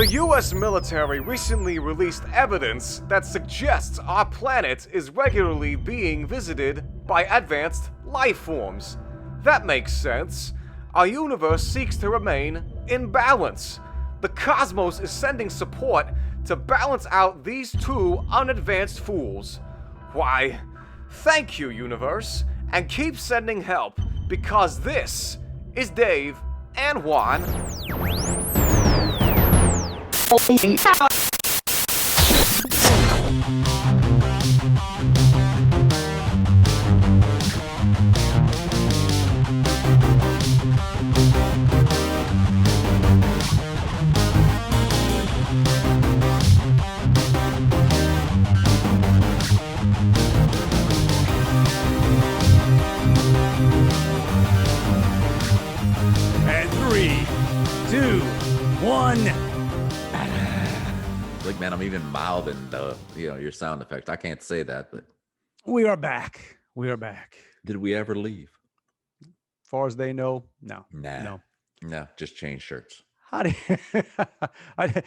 The US military recently released evidence that suggests our planet is regularly being visited by advanced life forms. That makes sense. Our universe seeks to remain in balance. The cosmos is sending support to balance out these two unadvanced fools. Why, thank you, universe, and keep sending help, because this is Dave and Juan. And 3, 2, 1. Like, man, I'm even mouthing the, your sound effect. I can't say that, but We are back. We are back. did we ever leave? As far as they know, no. Nah. No. No, just change shirts. How do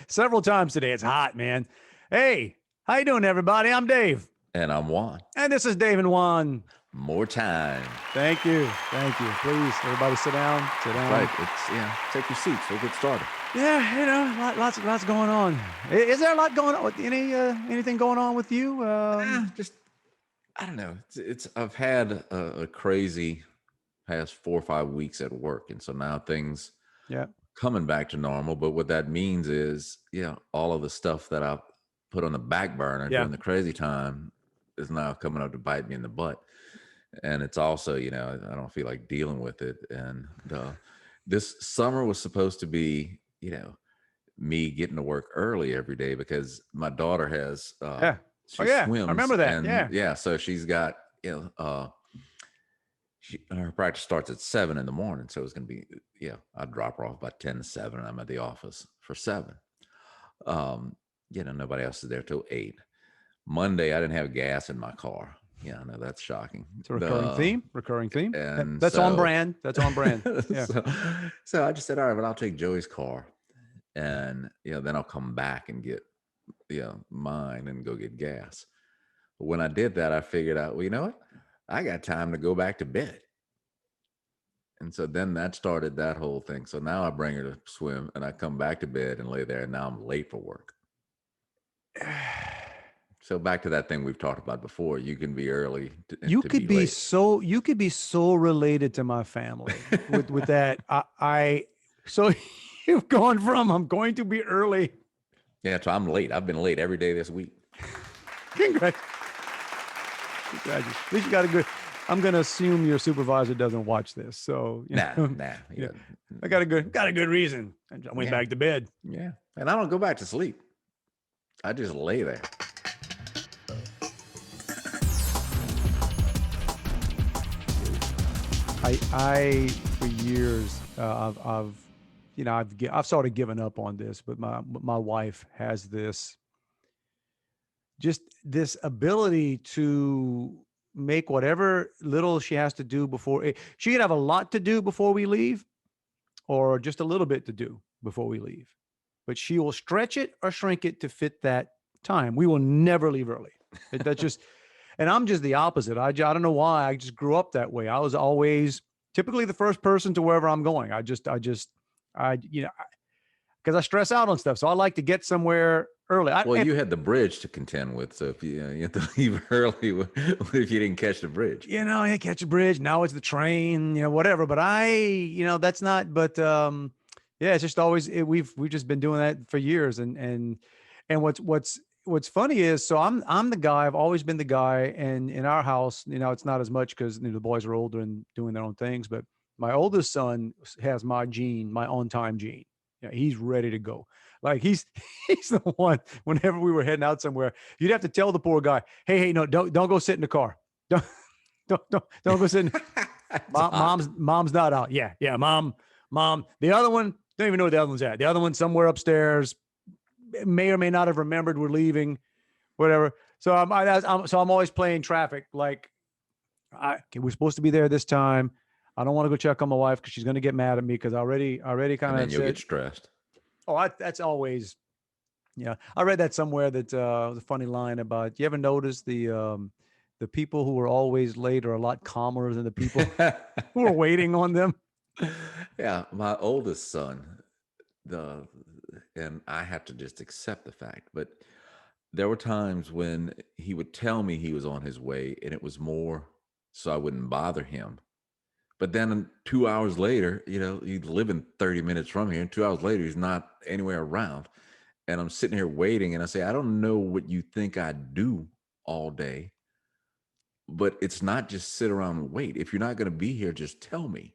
several times today. It's hot, man. Hey, how you doing, everybody? I'm Dave. And I'm Juan. And this is Dave and Juan. More time. Thank you. Thank you. Please, everybody sit down. Sit down. Right. It's take your seats. We'll get started. Yeah, lots going on. Is there a lot going on? Anything going on with you? Just, I don't know. I've had a crazy past 4 or 5 weeks at work. And so now things coming back to normal. But what that means is, all of the stuff that I put on the back burner during the crazy time is now coming up to bite me in the butt. And it's also, I don't feel like dealing with it. And this summer was supposed to be, me getting to work early every day because my daughter has, she swims. I remember that. And, so she's got, her practice starts at 7 in the morning. So it's going to be, I drop her off by 10 to 7 and I'm at the office for 7. Nobody else is there till 8. Monday, I didn't have gas in my car. Yeah, I know that's shocking. It's a recurring theme. And that's on brand. That's on brand. Yeah. So I just said, all right, well, I'll take Joey's car, and then I'll come back and get mine and go get gas. But when I did that, I figured out, well, you know what? I got time to go back to bed. And so then that started that whole thing. So now I bring her to swim, and I come back to bed and lay there, and now I'm late for work. So back to that thing we've talked about before. You can be early. You could be so related to my family with that. So you've gone from I'm going to be early. Yeah, so I'm late. I've been late every day this week. Congrats. At least you got a good. I'm gonna assume your supervisor doesn't watch this. So nah. Yeah. I got a good reason. I went back to bed. Yeah, and I don't go back to sleep. I just lay there. I for years I've sort of given up on this, but my wife has this ability to make whatever little she has to do before she could have a lot to do before we leave, or just a little bit to do before we leave, but she will stretch it or shrink it to fit that time. We will never leave early. That's just. And I'm just the opposite. I don't know why. I just grew up that way. I was always typically the first person to wherever I'm going. Because I stress out on stuff. So I like to get somewhere early. You had the bridge to contend with. So if you have to leave early, what if you didn't catch the bridge? I catch a bridge. Now it's the train, whatever. But that's not, but it's just always, we've just been doing that for years. And what's funny is, so I'm the guy, I've always been the guy, and in our house, it's not as much because the boys are older and doing their own things, but my oldest son has my on-time gene. He's ready to go. Like he's the one, whenever we were heading out somewhere, you'd have to tell the poor guy, hey, no, don't go sit in the car. Don't go sit in. Mom's not out. Yeah. Mom. The other one, don't even know where the other one's at. The other one's somewhere upstairs. May or may not have remembered we're leaving, whatever. So I'm always playing traffic. Like, we're supposed to be there this time. I don't want to go check on my wife because she's going to get mad at me because I already kind of you'll get stressed. Oh, that's always Yeah, I read that somewhere that was a funny line about. You ever notice the people who are always late are a lot calmer than the people who are waiting on them? Yeah, my oldest son, the and I have to just accept the fact, but there were times when he would tell me he was on his way, and it was more so I wouldn't bother him. But then 2 hours later, he's living 30 minutes from here, and 2 hours later, he's not anywhere around. And I'm sitting here waiting, and I say, I don't know what you think I do all day, but it's not just sit around and wait. If you're not going to be here, just tell me,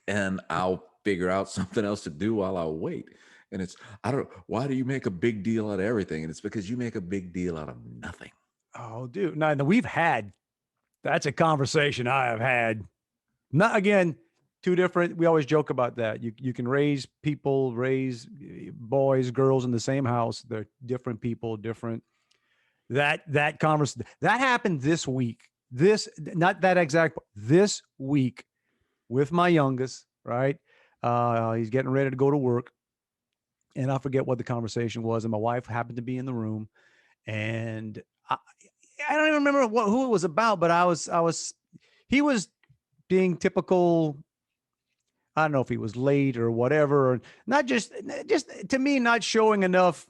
and I'll figure out something else to do while I wait. And it's, I don't, why do you make a big deal out of everything? And it's because you make a big deal out of nothing. Oh, dude. No, that's a conversation I have had. Not again, two different. We always joke about that. You can raise boys, girls in the same house. They're different people, different. That conversation that happened this week. Not that exact. This week with my youngest. Right. He's getting ready to go to work, and I forget what the conversation was. And my wife happened to be in the room, and I don't even remember who it was about. But he was being typical. I don't know if he was late or whatever, or not just to me, not showing enough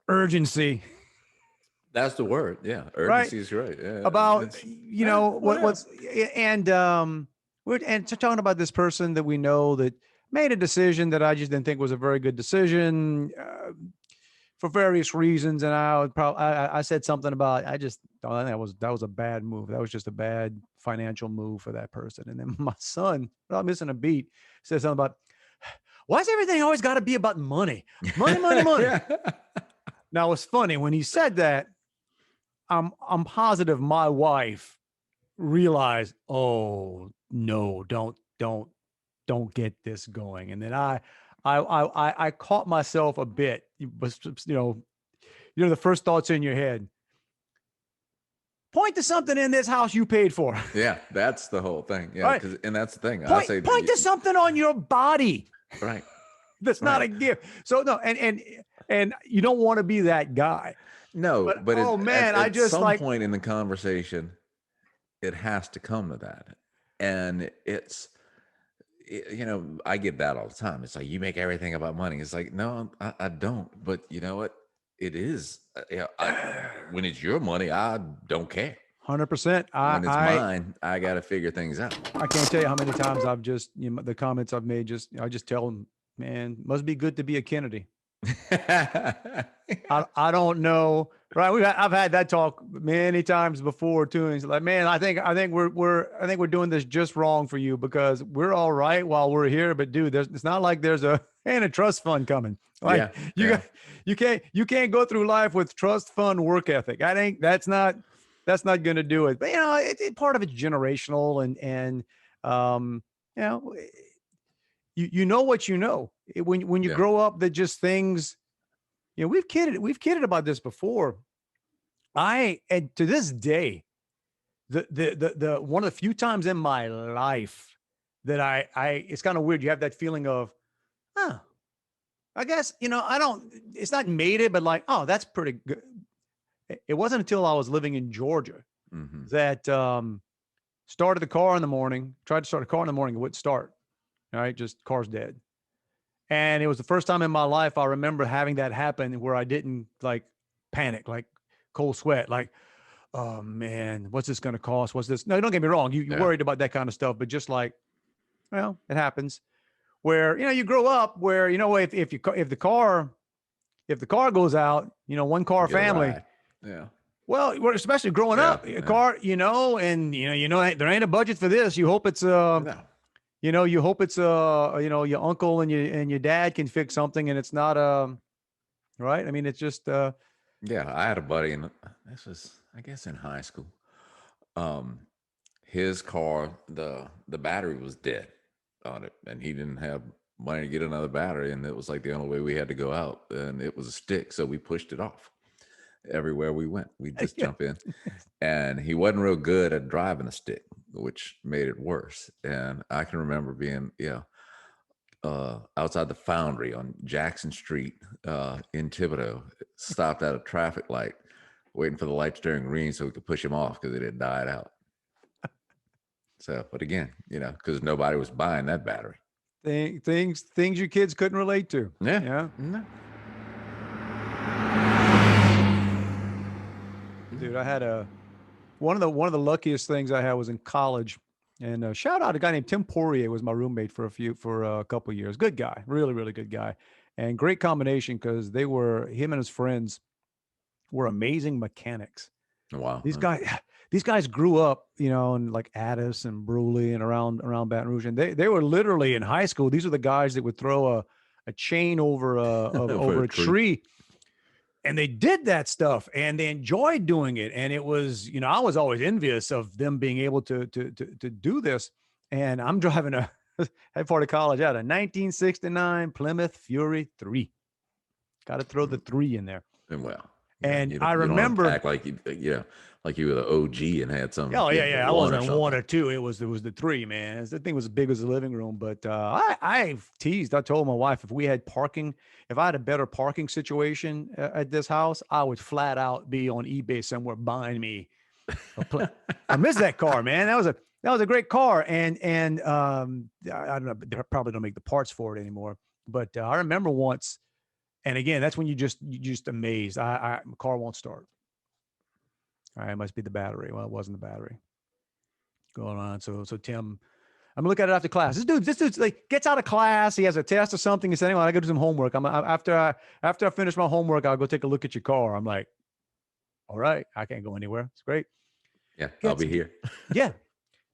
urgency. That's the word. Yeah. Right. Urgency is right. Yeah. About, Whatever. what's, and talking about this person that we know that made a decision that I just didn't think was a very good decision for various reasons. And I said something about, I just thought that was a bad move. That was just a bad financial move for that person. And then my son, without missing a beat, said something about, why's everything always got to be about money? Money, money, money. Now it's funny when he said that, I'm positive my wife realized, oh no, don't get this going. And then I caught myself a bit, but the first thoughts in your head. Point to something in this house you paid for. Yeah, that's the whole thing. Yeah, right. And that's the thing. Point to something on your body. Right. That's not a gift. So no, and you don't want to be that guy. No, but oh man, I just some point in the conversation, it has to come to that, and I get that all the time. It's like, you make everything about money. It's like, no, I don't. But you know what? It is. When it's your money, I don't care. 100%. When it's mine, I got to figure things out. I can't tell you how many times I've just, the comments I've made, I just tell them, man, must be good to be a Kennedy. I don't know. Right. I've had that talk many times before too. And he's like, man, I think we're doing this just wrong for you, because we're all right while we're here. But dude, it's not like there's a trust fund coming. Like you can't go through life with trust fund work ethic. I think that's not going to do it. But part of it's generational, and you know what you know when you grow up, that just things. We've kidded about this before. And to this day, the one of the few times in my life that it's kind of weird. You have that feeling of, I guess, it's not made it, but like, oh, that's pretty good. It wasn't until I was living in Georgia that started the car in the morning, tried to start a car in the morning. It wouldn't start. All right. Just car's dead. And it was the first time in my life I remember having that happen, where I didn't like panic, like cold sweat, like, oh man, what's this going to cost? What's this? No, don't get me wrong. You're worried about that kind of stuff, but just like, well, it happens where, you grow up where, if the car goes out, one car family. Yeah. Well, we're especially growing up, a car, and there ain't a budget for this. You hope it's, you hope it's your uncle and your dad can fix something, and it's not right. I mean, it's just I had a buddy, and this was, I guess, in high school. His car, the battery was dead on it, and he didn't have money to get another battery, and it was like the only way we had to go out, and it was a stick, so we pushed it off. Everywhere we went, we just jump in, and he wasn't real good at driving a stick, which made it worse. And I can remember being, outside the Foundry on Jackson Street in Thibodeau, stopped at a traffic light, waiting for the light to turn green so we could push him off because it had died out. So, but again, because nobody was buying that battery. Things your kids couldn't relate to. Yeah. Yeah. No. Dude, I had one of the luckiest things I had was in college. And shout out to a guy named Tim Poirier was my roommate for a couple of years. Good guy, really, really good guy, and great combination because him and his friends were amazing mechanics. Wow, these guys grew up, in like Addis and Bruley and around Baton Rouge, and they were literally in high school. These are the guys that would throw a chain over over a tree. And they did that stuff and they enjoyed doing it. And it was, I was always envious of them being able to do this. And I'm driving at part of college out a 1969 Plymouth Fury 3. Got to throw the 3 in there. Well, and I remember, you don't act like you were the OG and had some. Oh yeah. I wasn't 1 or 2. It was the 3, man. The thing was as big as the living room. But I teased. I told my wife if I had a better parking situation at this house, I would flat out be on eBay somewhere buying me. I miss that car, man. That was a great car. And I don't know. They probably don't make the parts for it anymore. But I remember once. And again, that's when you just amazed. My car won't start. All right, it must be the battery. Well, it wasn't the battery. Going on. So Tim, I'm gonna look at it after class. This dude's like gets out of class. He has a test or something. He said, "Anyway, I got to do some homework. After I finish my homework, I'll go take a look at your car." I'm like, "All right, I can't go anywhere. It's great." Yeah, I'll be here. Yeah,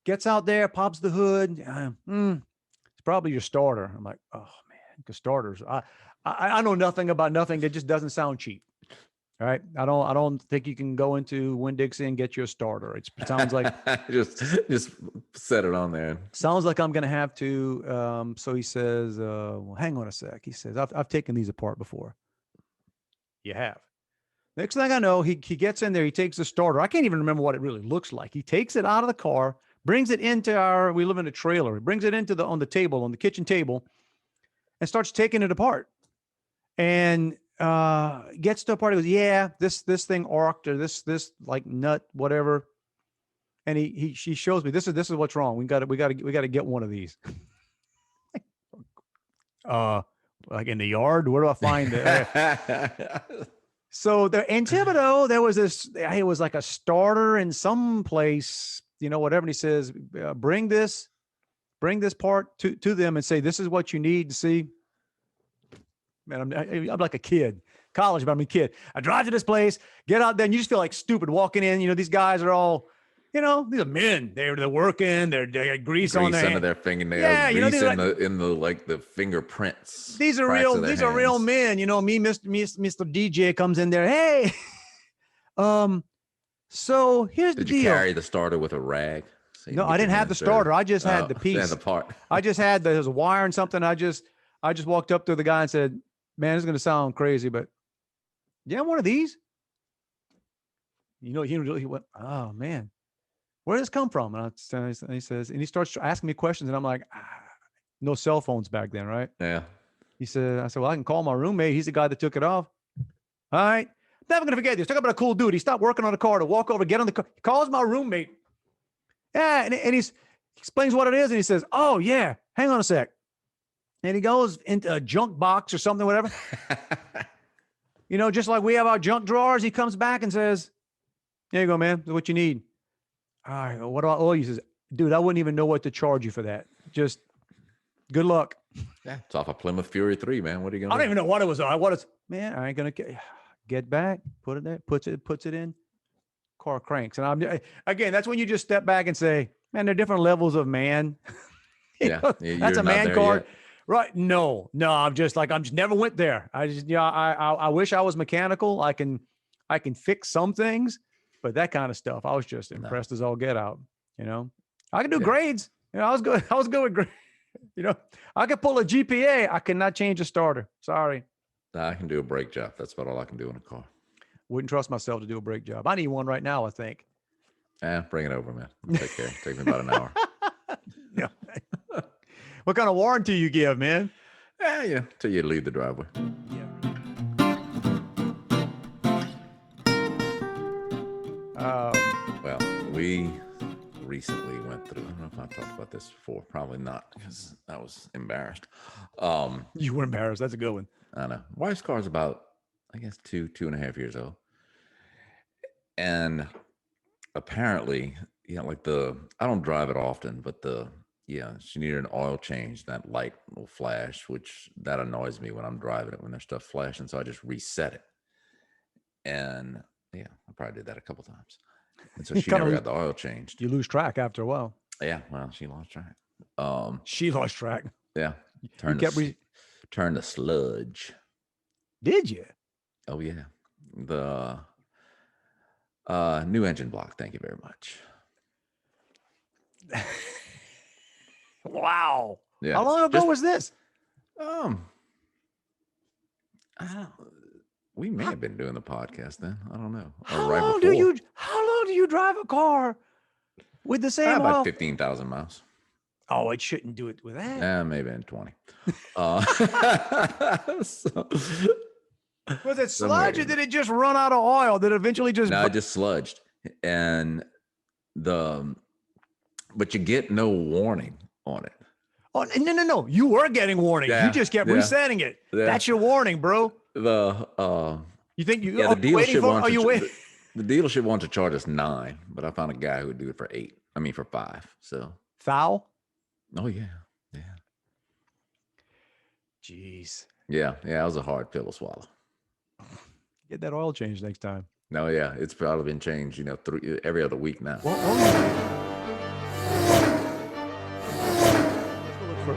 gets out there, pops the hood. It's probably your starter. I'm like, "Oh man, because starters. I know nothing about nothing. It just doesn't sound cheap." All right. I don't think you can go into Winn-Dixie and get you a starter. It sounds like just set it on there. Sounds like I'm going to have to. So he says, well, hang on a sec. He says, I've taken these apart before. You have. Next thing I know, he gets in there. He takes the starter. I can't even remember what it really looks like. He takes it out of the car, brings it into we live in a trailer. He brings it into on the kitchen table and starts taking it apart. And gets to a part. He goes, yeah, this thing arced or this like nut, whatever. And she shows me this is what's wrong. We got to get one of these. Like in the yard. Where do I find it? So in Thibodeau, there was it was like a starter in some place, whatever. And he says, bring this part to them and say, this is what you need to see. Man, I'm like a kid, college, but I'm a kid. I drive to this place, get out there, and you just feel like stupid walking in. These guys are all, these are men. They're working. They got grease on their under their fingernails. Yeah, grease in the fingerprints. These are real. These are real men. Me, Mr. DJ comes in there. Hey, so here's the deal. Did you carry the starter with a rag? No, I didn't have the starter. I just had the piece. The part. I just had there was a wire and something. I just walked up to the guy and said, man, it's going to sound crazy, but yeah, one of these. He went, oh man, where did this come from? And he says, and he starts asking me questions, and I'm like, no cell phones back then, right? Yeah. I said, well, I can call my roommate. He's the guy that took it off. All right. I'm never going to forget this. Talk about a cool dude. He stopped working on the car to walk over, get on the car. He calls my roommate. Yeah. And he explains what it is. And he says, oh yeah, hang on a sec. And he goes into a junk box or something, whatever. Just like we have our junk drawers. He comes back and says, there you go, man. That's what you need. All right. What do I owe you? He says, dude, I wouldn't even know what to charge you for that. Just good luck. Yeah. It's off a Plymouth Fury 3, man. What are you going to do? I don't even know what it was. Man, I ain't going to get back, put it there, puts it in, car cranks. And again, that's when you just step back and say, man, there are different levels of man. That's a man card. Yet. Right. No, I'm just never went there. I wish I was mechanical. I can fix some things, but that kind of stuff, I was just impressed as all get out. I can do grades. I was good with grades. I could pull a GPA. I cannot change a starter. Sorry. I can do a brake job. That's about all I can do in a car. Wouldn't trust myself to do a brake job. I need one right now, I think. Bring it over, man. I'll take care. Take me about an hour. Yeah. What kind of warranty you give, man? Yeah, till you leave the driveway. Yeah. Well, we recently went through. I don't know if I talked about this before. Probably not, because I was embarrassed. You were embarrassed. That's a good one. I know. Wife's car's about, I guess, 2.5 years old, and apparently, like I don't drive it often, but she needed an oil change. That light will flash, which that annoys me when I'm driving it when there's stuff flashing. So I just reset it, and I probably did that a couple times, and so she never got the oil changed. You lose track after a while. Yeah, well, she lost track. She lost track. Yeah, turned to sludge. Did you? Oh yeah, the new engine block. Thank you very much. Wow. Yeah. How long ago was this? We may have been doing the podcast then. I don't know. How long do you drive a car with the same about oil? 15,000 miles. Oh, it shouldn't do it with that. Yeah, maybe in 20. Was it sludge or did it just run out of oil? Did it eventually just? No, it just sludged, and but you get no warning on it. Oh no! You were getting warning. Yeah, You just kept resetting it. Yeah. That's your warning, bro. You think you? Yeah, the dealership wants. Are you waiting? The dealership wants to charge us $9, but I found a guy who would do it for $8. I mean for $5. So foul. Oh yeah. Jeez. Yeah. It was a hard pill to swallow. Get that oil changed next time. No, yeah, it's probably been changed, every other week now.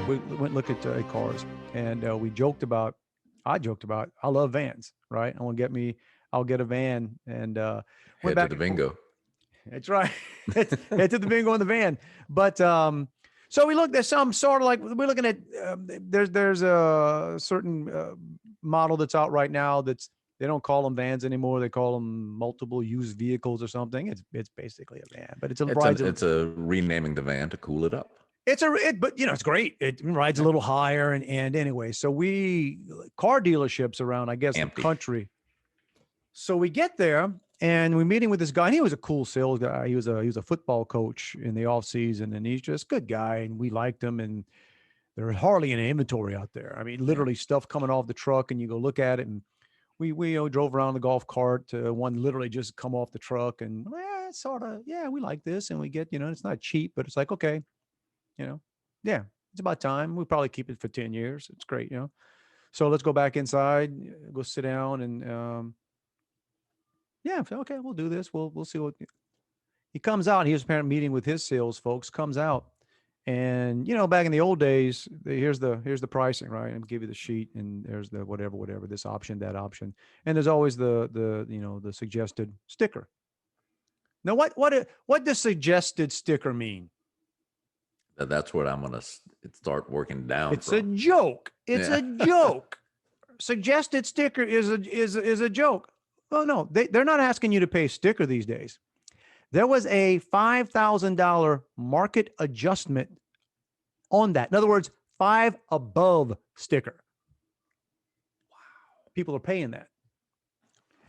We went look at cars, and I joked about I love vans, right? I'll get a van, and head to the bingo. That's right. Head to the bingo in the van. But so we looked at some sort of like we're looking at there's a certain model that's out right now that's they don't call them vans anymore. They call them multiple used vehicles or something. It's basically a van, but it's a renaming the van to cool it up. But it's great. It rides a little higher and anyway. So car dealerships around, I guess, empty. The country. So we get there and we're meeting with this guy. And he was a cool sales guy. He was a football coach in the off season, and he's just a good guy. And we liked him. And there's hardly any inventory out there. I mean, literally stuff coming off the truck, and you go look at it. And we drove around the golf cart. One literally just come off the truck, and we like this, and we get it's not cheap, but it's like okay. It's about time. We'll probably keep it for 10 years. It's great, So let's go back inside, go sit down, and okay, we'll do this. We'll see what he comes out. He was apparently meeting with his sales folks. Comes out, and back in the old days, here's the pricing, right? And give you the sheet, and there's the whatever this option, that option, and there's always the suggested sticker. Now, what does suggested sticker mean? That's what I'm going to start working down. It's a joke. It's a joke. Suggested sticker is a joke. Oh no, they're not asking you to pay sticker these days. There was a $5,000 market adjustment on that. In other words, 5 above sticker. Wow. People are paying that.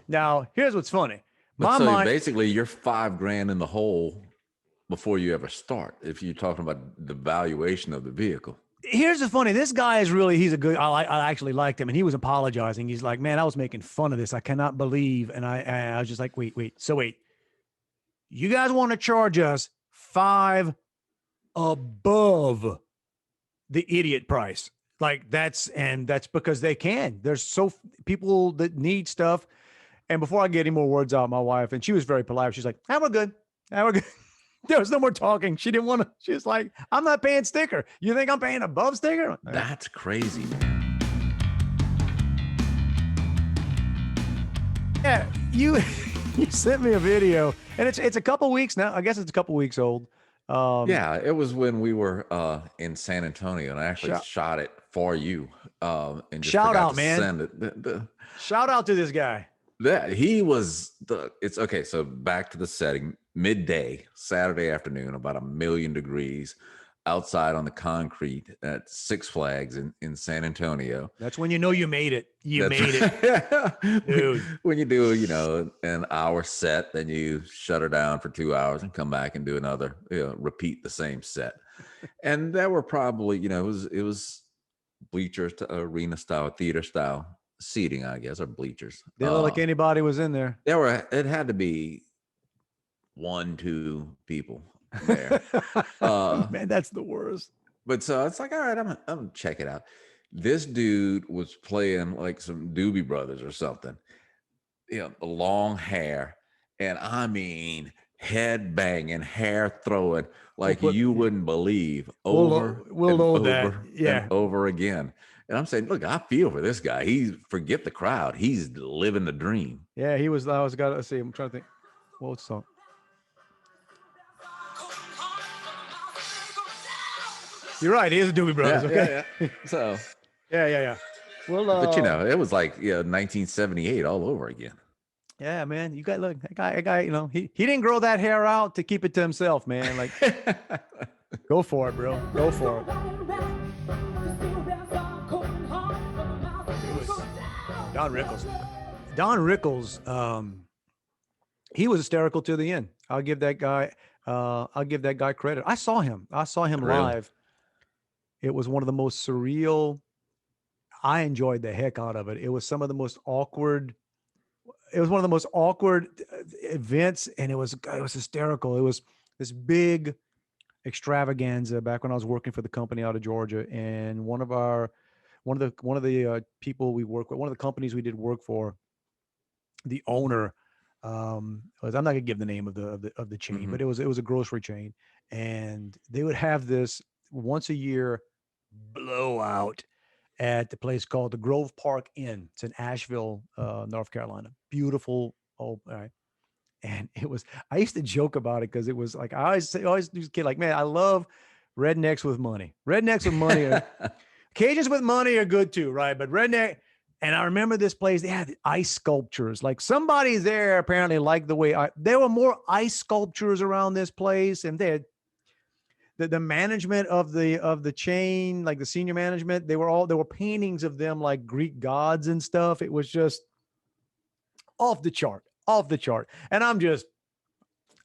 Now, here's what's funny. Basically you're $5,000 in the hole before you ever start, if you're talking about the valuation of the vehicle. Here's the funny, this guy is he's a good, I actually liked him, and he was apologizing. He's like, man, I was making fun of this. I cannot believe. And I was just like, wait, you guys want to charge us 5 above the idiot price. Like that's because they can. There's people that need stuff. And before I get any more words out, my wife, and she was very polite. She's like, we're good. There was no more talking. She didn't want to. She was like, I'm not paying sticker. You think I'm paying above sticker? That's crazy. Yeah, you sent me a video, and it's a couple weeks now. I guess it's a couple weeks old. It was when we were in San Antonio, and I actually shot it for you. And just shout out, man. Send it. Shout out to this guy. It's okay. So back to the setting. Midday, Saturday afternoon, about 1,000,000 degrees. outside on the concrete at Six Flags in San Antonio. That's when you know you made it. You That's made it, dude. When you do, an hour set, then you shut her down for 2 hours and come back and do another, repeat the same set. And there were probably, it was bleachers to arena style, theater style seating, I guess, or bleachers. Didn't look like anybody was in there. It had to be 1-2 people there. Man, that's the worst. But so it's like, all right, I'm gonna check it out. This dude was playing like some Doobie Brothers or something. Long hair, and I mean head banging, hair throwing like you wouldn't believe, over we'll load that. and over again. And I'm saying, look, I feel for this guy. Forget the crowd. He's living the dream. Yeah, he was. Let's see. I'm trying to think. What's the song? You're right. He is a Doobie Brothers. Yeah, okay. yeah. So. Yeah. Well, but it was like 1978 all over again. Yeah, man. You got look that guy. He didn't grow that hair out to keep it to himself, man. Like, go for it, bro. Go for it. Don Rickles. Don Rickles. He was hysterical to the end. I'll give that guy. Credit. I saw him Really? live. It was one of the most surreal. I enjoyed the heck out of it. It was some of the most awkward. It was one of the most awkward events, and it was hysterical. It was this big extravaganza back when I was working for the company out of Georgia, and one of the people we work with, one of the companies we did work for, the owner, I'm not gonna give the name of the chain, Mm-hmm. but it was a grocery chain, and they would have this once a year blowout at the place called the Grove Park Inn. It's in Asheville, North Carolina. Beautiful. Oh, all right. And I used to joke about it because it was like, I always do kid like, man, I love rednecks with money. Rednecks with money. Cajuns with money are good too, right? But redneck. And I remember this place, they had ice sculptures. Like somebody there apparently liked the way there were more ice sculptures around this place. And they had the management of the chain, like the senior management, there were paintings of them like Greek gods and stuff. It was just off the chart. And I'm just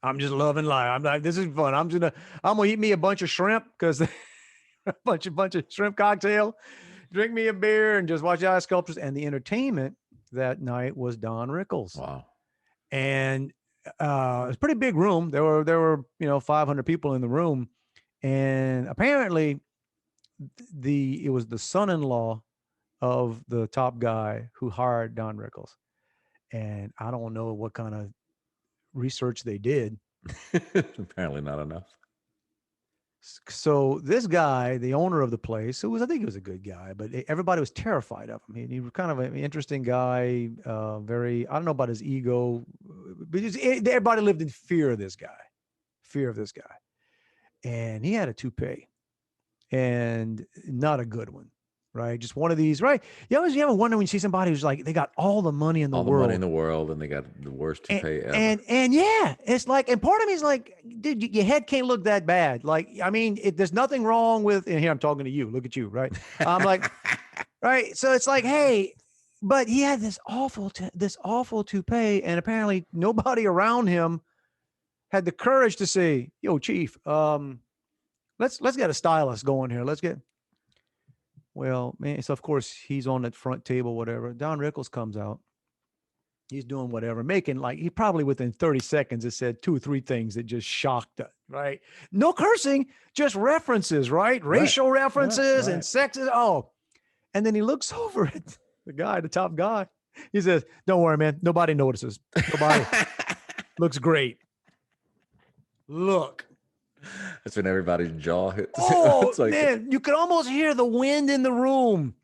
loving life. I'm like, this is fun. I'm gonna eat me a bunch of shrimp because a bunch of shrimp cocktail, drink me a beer, and just watch the ice sculptures. And the entertainment that night was Don Rickles. Wow. And it was a pretty big room. There were 500 people in the room. And apparently it was the son-in-law of the top guy who hired Don Rickles. And I don't know what kind of research they did. Apparently not enough. So this guy, the owner of the place, I think he was a good guy, but everybody was terrified of him. He was kind of an interesting guy, I don't know about his ego, but everybody lived in fear of this guy. And he had a toupee, and not a good one, right? Just one of these, right? You ever wonder when you see somebody who's like, they got all the money in the world. All the money in the world, and they got the worst toupee ever. And yeah, it's like, and part of me is like, dude, your head can't look that bad. Like, I mean, there's nothing wrong with, and here I'm talking to you, look at you, right? I'm like, right. So it's like, hey, but he had this awful toupee, and apparently nobody around him had the courage to say, yo, chief, let's get a stylist going here. Well, man, so of course he's on that front table, whatever. Don Rickles comes out. He's doing whatever, making like, he probably within 30 seconds has said 2 or 3 things that just shocked us, right? No cursing, just references, right? Racial references and sexes. Oh, and then he looks over at the top guy. He says, don't worry, man. Nobody notices. Nobody. Looks great. Look. That's when everybody's jaw hits. Oh, like, man, you could almost hear the wind in the room.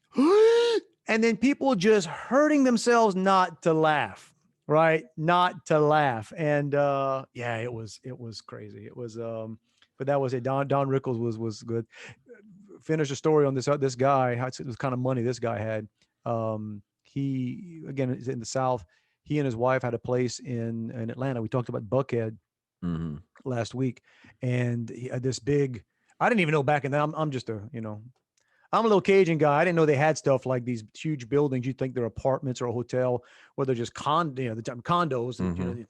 And then people just hurting themselves not to laugh, right? Not to laugh. And yeah, it was crazy. It was but that was it. Don Rickles was good. Finish the story on this guy, how it was kind of money this guy had. He, again, is in the South. He and his wife had a place in Atlanta. We talked about Buckhead last week, and he had this big I didn't even know back in then. I'm just a, I'm a little Cajun guy. I didn't know they had stuff like these huge buildings. You think they're apartments or a hotel, where they're just the time condos, Mm-hmm.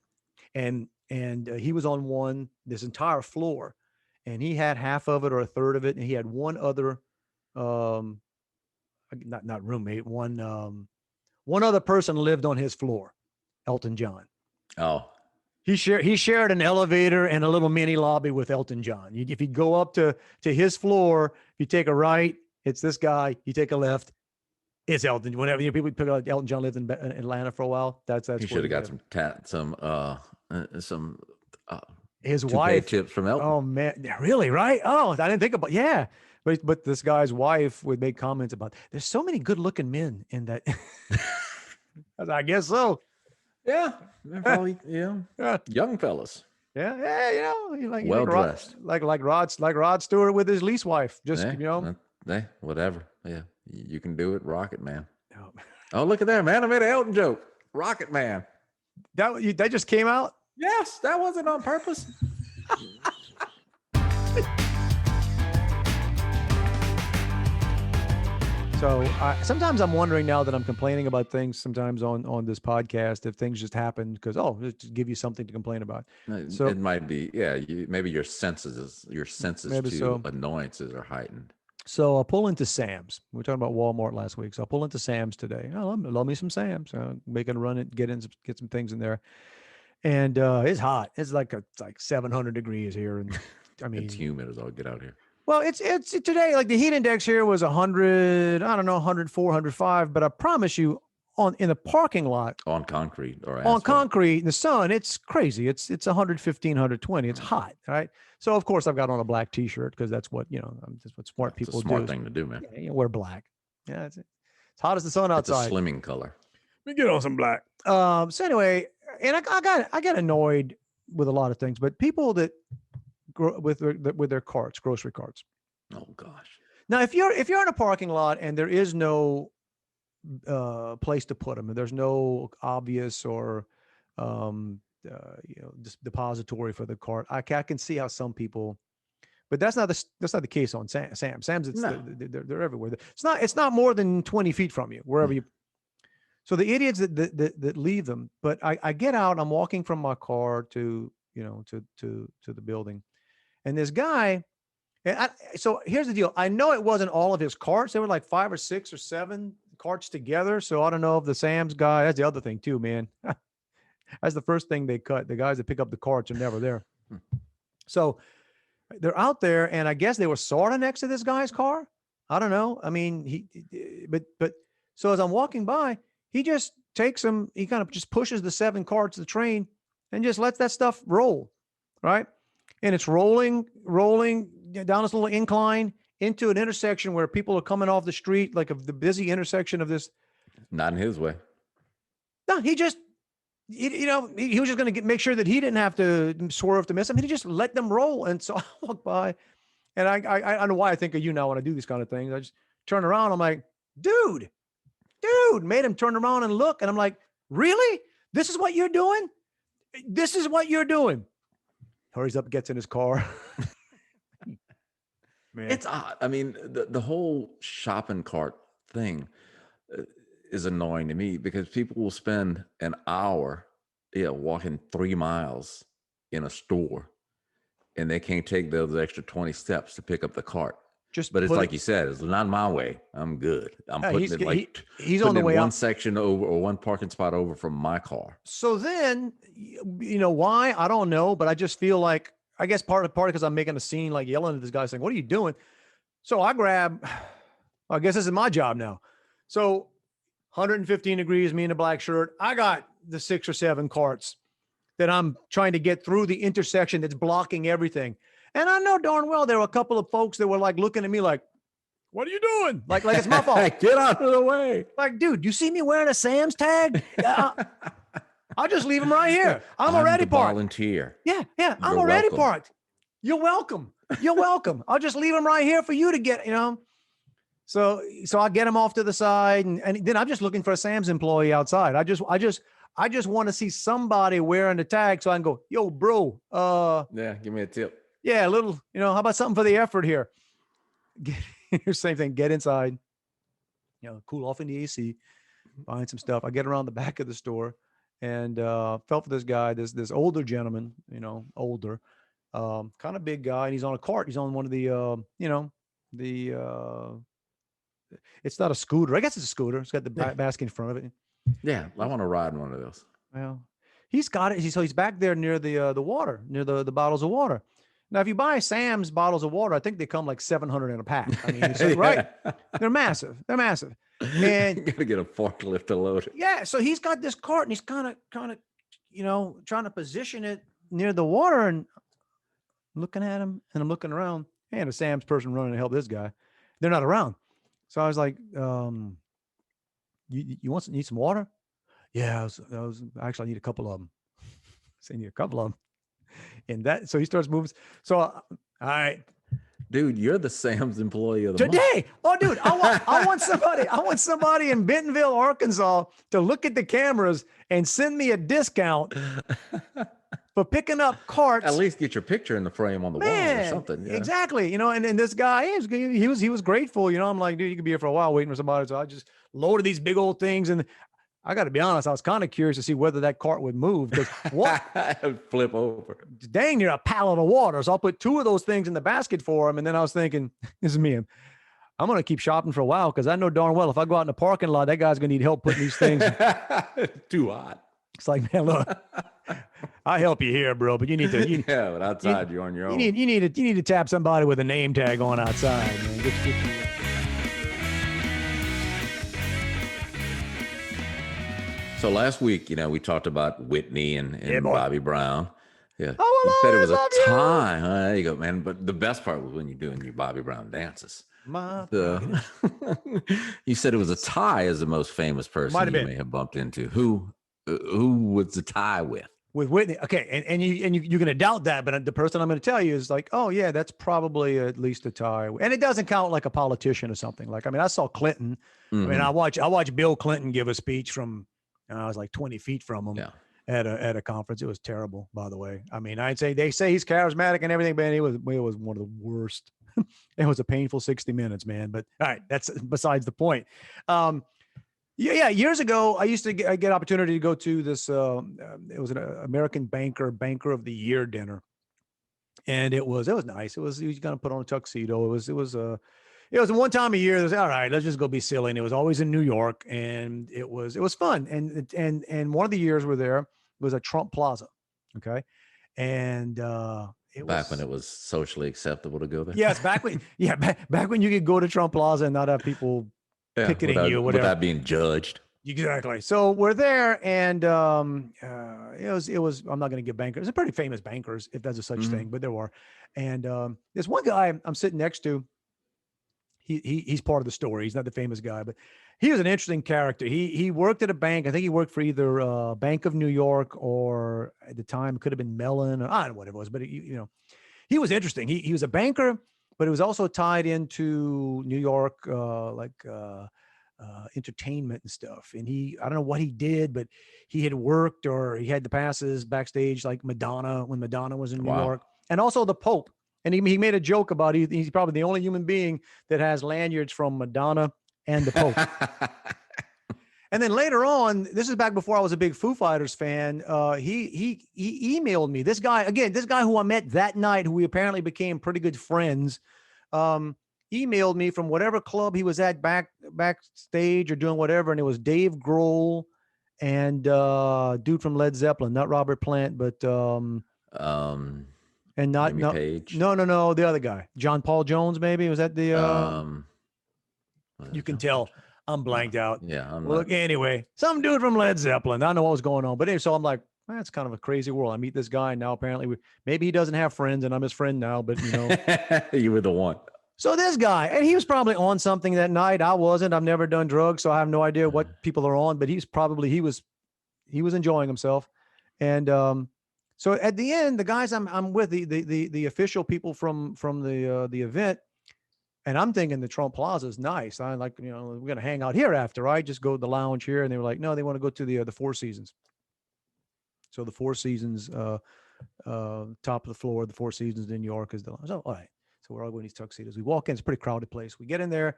and he was on this entire floor, and he had half of it or a third of it, and he had one other, um, not roommate, one other person lived on his floor, Elton John. Oh, He shared an elevator and a little mini lobby with Elton John. If you go up to his floor, if you take a right, it's this guy. You take a left, it's Elton. Whenever people pick up, Elton John lived in Atlanta for a while. That's he should have got some his toupee wife tips from Elton. Oh man, really? Right? Oh, I didn't think about. Yeah, but this guy's wife would make comments about. There's so many good looking men in that. I guess so. Yeah, probably. Yeah, young fellas. Yeah. Well dressed, like Rod Stewart with his lease wife. Just whatever. Yeah, you can do it. Rocket Man. No. Oh, look at that, man! I made an Elton joke. Rocket Man. That just came out. Yes, that wasn't on purpose. So sometimes I'm wondering now that I'm complaining about things sometimes on this podcast, if things just happen because, just give you something to complain about. So it might be, maybe your senses to annoyances are heightened. So I'll pull into Sam's. We were talking about Walmart last week. So I'll pull into Sam's today. Oh, love me some Sam's. Making a run it, get some things in there. And it's hot. It's like 700 degrees here. And I mean, it's humid as all get out here. Well, it's today, like the heat index here was 100, I don't know, 104, 105, but I promise you in the parking lot on concrete or asphalt. On concrete in the sun, it's crazy. It's 115, 120. It's hot, right? So of course I've got on a black t-shirt because that's what, that's what smart people do. Smart thing to do, man. Yeah, wear black. Yeah, it's hot as the sun outside. It's a slimming color. Let me get on some black. So anyway, and I got annoyed with a lot of things, but people that with their carts, grocery carts. Oh gosh. Now, if you're in a parking lot and there is no place to put them, and there's no obvious or depository for the cart, I can see how some people. But that's not the case on Sam's. They're everywhere. It's not more than 20 feet from you, wherever you. So the idiots that leave them. But I get out. I'm walking from my car to the building. And this guy, so here's the deal. I know it wasn't all of his carts. There were like 5 or 6 or 7 carts together. So I don't know if the Sam's guy, that's the other thing too, man. That's the first thing they cut. The guys that pick up the carts are never there. So they're out there, and I guess they were sort of next to this guy's car. I don't know. I mean, but so as I'm walking by, he just takes them, he kind of just pushes the 7 carts of the train and just lets that stuff roll, right? And it's rolling down this little incline into an intersection where people are coming off the street, like the busy intersection of this. Not in his way. No, he was just going to make sure that he didn't have to swerve to miss him. He just let them roll. And so I walk by, and I don't know why I think of you now when I do these kind of things. I just turn around. I'm like, dude, made him turn around and look. And I'm like, really? This is what you're doing? This is what you're doing. Hurries up, gets in his car. Man. It's odd. I mean, the whole shopping cart thing is annoying to me because people will spend an hour walking 3 miles in a store, and they can't take those extra 20 steps to pick up the cart. But it's like you said, it's not my way. I'm good. I'm putting it he's on the way one section over or one parking spot over from my car. So then, why? I don't know, but I just feel like, I guess part because I'm making a scene, like yelling at this guy saying, what are you doing? So I guess this is my job now. So 115 degrees, me in a black shirt. I got the 6 or 7 carts that I'm trying to get through the intersection that's blocking everything. And I know darn well there were a couple of folks that were like looking at me like, what are you doing? Like it's my fault. Get out of the way. Like, dude, you see me wearing a Sam's tag? I'll just leave him right here. I'm already parked. Volunteer. Yeah. I'm already parked. You're welcome. I'll just leave him right here for you to get, So I get him off to the side, and then I'm just looking for a Sam's employee outside. I just want to see somebody wearing the tag so I can go, yo, bro. Yeah, give me a tip. Yeah, a little, how about something for the effort here? Same thing. Get inside, cool off in the AC, buying some stuff. I get around the back of the store and felt for this guy, this older gentleman, older, kind of big guy, and he's on a cart. He's on one of the, the it's not a scooter. I guess it's a scooter. It's got the basket in front of it. Yeah, I want to ride one of those. Well, he's got it. So he's back there near the water, near the bottles of water. Now, if you buy Sam's bottles of water, I think they come like 700 in a pack. I mean, it's right? They're massive. They're massive. And you got to get a forklift to load it. Yeah, so he's got this cart and he's kind of, trying to position it near the water, and I'm looking at him and I'm looking around. And a Sam's person running to help this guy. They're not around. So I was like, you need some water? Yeah, actually I need a couple of them. So I need a couple of them. And so he starts moving. So, all right. Dude, you're the Sam's employee of the today. month. Oh, dude, I want somebody in Bentonville, Arkansas to look at the cameras and send me a discount for picking up carts. At least get your picture in the frame on the wall or something. Yeah. Exactly. And this guy, he was grateful. I'm like, dude, you could be here for a while waiting for somebody. So I just loaded these big old things, and I got to be honest, I was kind of curious to see whether that cart would move, because what flip over, dang near a pallet of water. So I'll put 2 of those things in the basket for him. And then I was thinking, this is me. I'm going to keep shopping for a while, because I know darn well if I go out in the parking lot, that guy's going to need help putting these things. Too hot. It's like, man, look, I'll help you here, bro, but you need to. Yeah, but outside you're on your own. You need to tap somebody with a name tag on outside, man. Get So last week, we talked about Whitney and Bobby Brown. Yeah. Oh, you said it was a tie. There you go, man. But the best part was when you're doing your Bobby Brown dances. You said it was a tie as the most famous person you may have bumped into. Who was the tie with? With Whitney. Okay. And you're going to doubt that, but the person I'm going to tell you is like, oh yeah, that's probably at least a tie. And it doesn't count like a politician or something. Like, I saw Clinton. Mm-hmm. I watched Bill Clinton give a speech from, I was like 20 feet from him at a conference. It was terrible, by the way. I'd say they say he's charismatic and everything, but it was one of the worst. It was a painful 60 minutes, man. But all right, that's besides the point. Years ago, I used to get opportunity to go to this. It was an American Banker of the Year dinner, and it was nice. He was going to put on a tuxedo. It was one time a year. It was all right. Let's just go be silly. And it was always in New York, and it was fun. And one of the years we're there was at Trump Plaza. Okay, and back when it was socially acceptable to go there. Yes, back when you could go to Trump Plaza and not have people picketing you, whatever, without being judged. Exactly. So we're there, and it was. I'm not going to give bankers. It's a pretty famous bankers, if there's a such thing, but there were. And there's one guy I'm sitting next to. He's part of the story. He's not the famous guy, but he was an interesting character. He worked at a bank. I think he worked for either Bank of New York, or at the time it could have been Mellon, or I don't know what it was, but he was interesting. He was a banker, but it was also tied into New York, entertainment and stuff. And I don't know what he did, but he had worked, or he had the passes backstage, like Madonna, when Madonna was in New York, and also the Pope. And he made a joke about he's probably the only human being that has lanyards from Madonna and the Pope. And then later on, this is back before I was a big Foo Fighters fan. He emailed me. This guy who I met that night, who we apparently became pretty good friends, emailed me from whatever club he was at backstage or doing whatever. And it was Dave Grohl and dude from Led Zeppelin, not Robert Plant, but and not Page. No, the other guy, John Paul Jones, maybe. Was that the you can tell I'm blanked out. Yeah. Look, anyway, some dude from Led Zeppelin. I don't know what was going on, but anyway, so I'm like, that's kind of a crazy world. I meet this guy, and now apparently maybe he doesn't have friends, and I'm his friend now, but you were the one. So this guy, and he was probably on something that night. I wasn't. I've never done drugs, so I have no idea what people are on, but he was enjoying himself. And so at the end, the guys I'm with, the official people from the event, and I'm thinking the Trump Plaza is nice. I'm like, we're going to hang out here after, right? Just go to the lounge here. And they were like, no, they want to go to the Four Seasons. So the Four Seasons top of the floor, the Four Seasons in New York is the, so all right. So we're all going to these tuxedos. We walk in, it's a pretty crowded place. We get in there,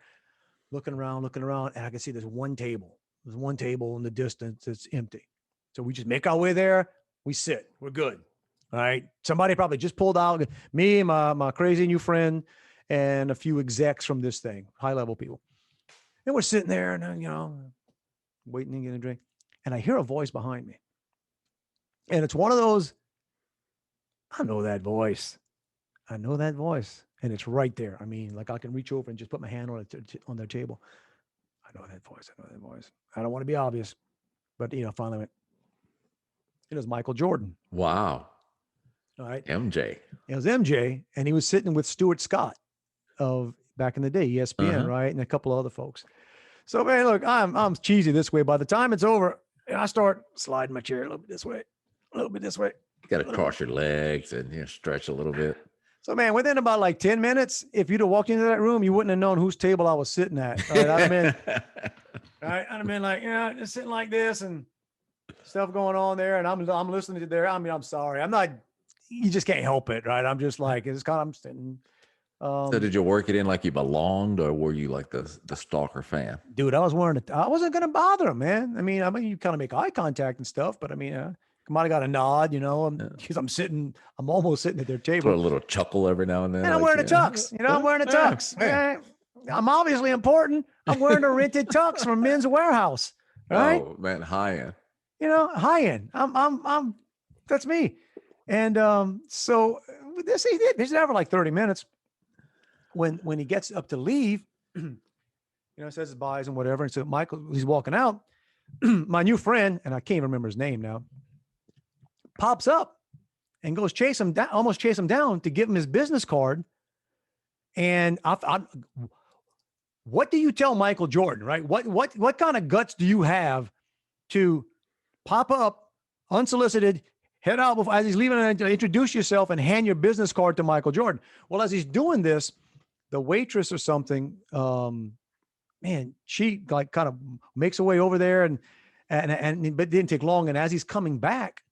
looking around, and I can see there's one table. There's one table in the distance that's empty. So we just make our way there. We sit. We're good. All right. Somebody probably just pulled out, me, my crazy new friend, and a few execs from this thing, high level people. And we're sitting there and, waiting to get a drink. And I hear a voice behind me. And it's one of those, I know that voice. I know that voice. And it's right there. I mean, like I can reach over and just put my hand on their table. I know that voice. I know that voice. I don't want to be obvious, but finally went, it was Michael Jordan. Wow. All right. MJ. It was MJ, and he was sitting with Stuart Scott of back in the day, ESPN, right? And a couple of other folks. So, man, look, I'm cheesy this way. By the time it's over, I start sliding my chair a little bit this way, a little bit this way. You got to cross your legs and stretch a little bit. So, man, within about like 10 minutes, if you'd have walked into that room, you wouldn't have known whose table I was sitting at. All right, I'd have been like, just sitting like this and stuff going on there. And I'm listening to there. I mean, I'm sorry. I'm not, you just can't help it, right? I'm just like, it's kind of, I'm sitting. So did you work it in like you belonged, or were you like the stalker fan? Dude, I wasn't going to bother him, man. I mean, you kind of make eye contact and stuff, but I mean, I might have got a nod, because I'm almost sitting at their table. Throw a little chuckle every now and then. And I'm wearing a tux, I'm wearing a tux. Yeah. I'm obviously important. I'm wearing a rented tux from Men's Warehouse. Right? Oh man, high end. High end. I'm that's me. And so this he's there for like 30 minutes. When he gets up to leave, says his byes and whatever. And so Michael, he's walking out. My new friend, and I can't remember his name now, pops up and goes almost chase him down to give him his business card. And what do you tell Michael Jordan, right? What kind of guts do you have to pop up unsolicited, head out as he's leaving, and introduce yourself and hand your business card to Michael Jordan? Well, as he's doing this, the waitress or something, she like kind of makes her way over there and but it didn't take long. And as he's coming back,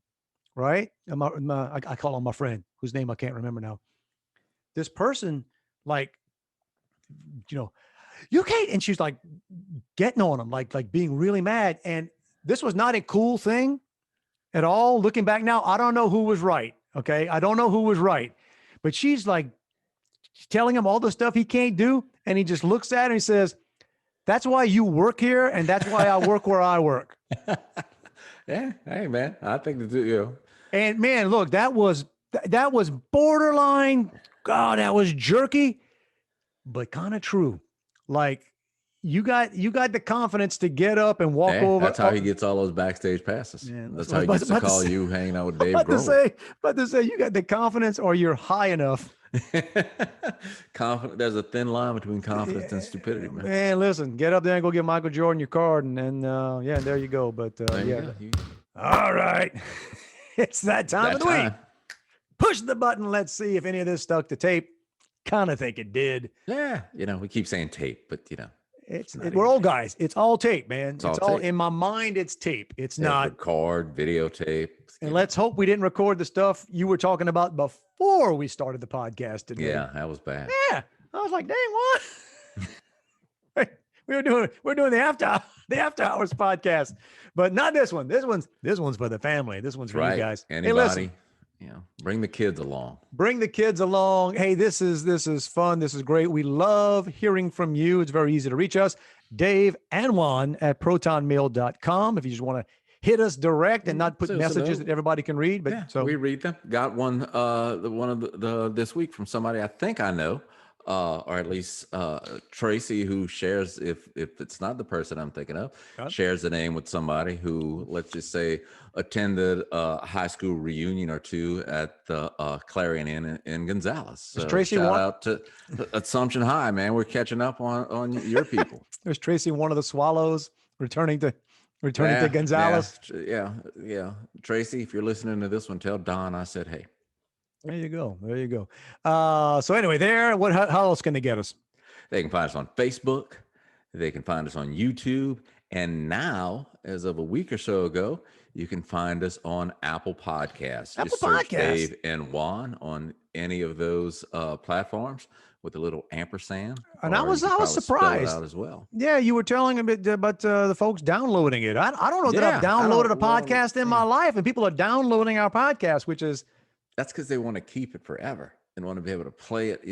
right, I call him my friend, whose name I can't remember now. This person, like, you can't, and she's like getting on him, like being really mad. And this was not a cool thing at all. Looking back now, I don't know who was right. Okay, I don't know who was right, but she's like telling him all the stuff he can't do. And he just looks at her and says, that's why you work here. And that's why I work where I work. Yeah. Hey man, I think and man, look, that was borderline. God, that was jerky, but kind of true. Like you got the confidence to get up and walk over. That's how he gets all those backstage passes. Yeah, that's how he gets to call you hanging out with Dave Grohl. But to say you got the confidence or you're high enough. Confident. There's a thin line between confidence and stupidity, man. Man, listen, get up there and go get Michael Jordan your card, and there you go. But all right, it's that time of the week. Push the button. Let's see if any of this stuck to tape. Kind of think it did. Yeah, we keep saying tape, but we're old guys. It's all tape, man. It's all in my mind. It's tape. It's not record, videotape. And let's hope we didn't record the stuff you were talking about before we started the podcast today. Yeah, that was bad. Yeah, I was like, dang, what? we're doing the after hours podcast, but not this one. This one's for the family. This one's for you guys. Anybody? Hey, listen, bring the kids along. Bring the kids along. Hey, this is fun. This is great. We love hearing from you. It's very easy to reach us. Dave and Juan at protonmail.com. If you just want to hit us direct and not put messages that everybody can read. But we read them. Got one, one of the this week from somebody I think I know, or at least Tracy, who shares, if it's not the person I'm thinking of, shares the name with somebody who, let's just say, attended a high school reunion or two at the Clarion Inn in Gonzales. So Tracy shout out to Assumption High, man. We're catching up on your people. There's Tracy, one of the Swallows, returning to Gonzales. Yeah. Tracy, if you're listening to this one, tell Don I said, hey. There you go. So anyway, how else can they get us? They can find us on Facebook. They can find us on YouTube. And now, as of a week or so ago, you can find us on Apple Podcasts. Apple Just search Podcasts. Dave and Juan on any of those platforms with a little ampersand. And I or was you could probably spell it surprised out as well. Yeah, you were telling a bit about the folks downloading it. I don't know that I've Yeah, I downloaded a don't- well, podcast in my life, and people are downloading our podcast, which is That's because they want to keep it forever and want to be able to play it.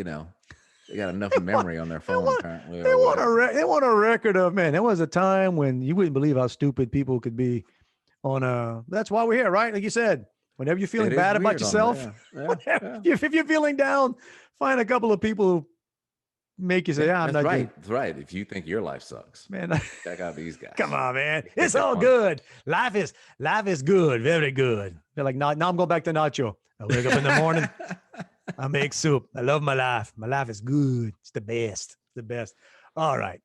They got enough memory on their phone, apparently. they want a record of, man. There was a time when you wouldn't believe how stupid people could be on that's why we're here, right? Like you said, whenever you're feeling bad about yourself, if you're feeling down, find a couple of people who make you say, I'm not right. doing. That's right. If you think your life sucks, Man, check out these guys. come on, man. It's all good. Life is good. Very good. They're like, now I'm going back to nacho. I wake up in the morning. I make soup. I love my life. My life is good. It's the best. The best. All right.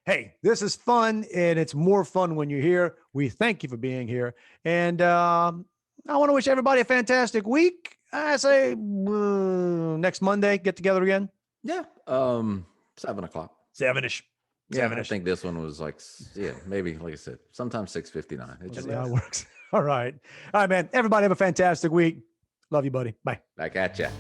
Hey, this is fun, and it's more fun when you're here. We thank you for being here. And I want to wish everybody a fantastic week. I say next Monday, get together again. Yeah. 7:00. 7-ish. Yeah, I think this one was maybe, like I said, sometimes 6:59. It That's just how it works. All right. All right, man. Everybody have a fantastic week. Love you, buddy. Bye. back at ya.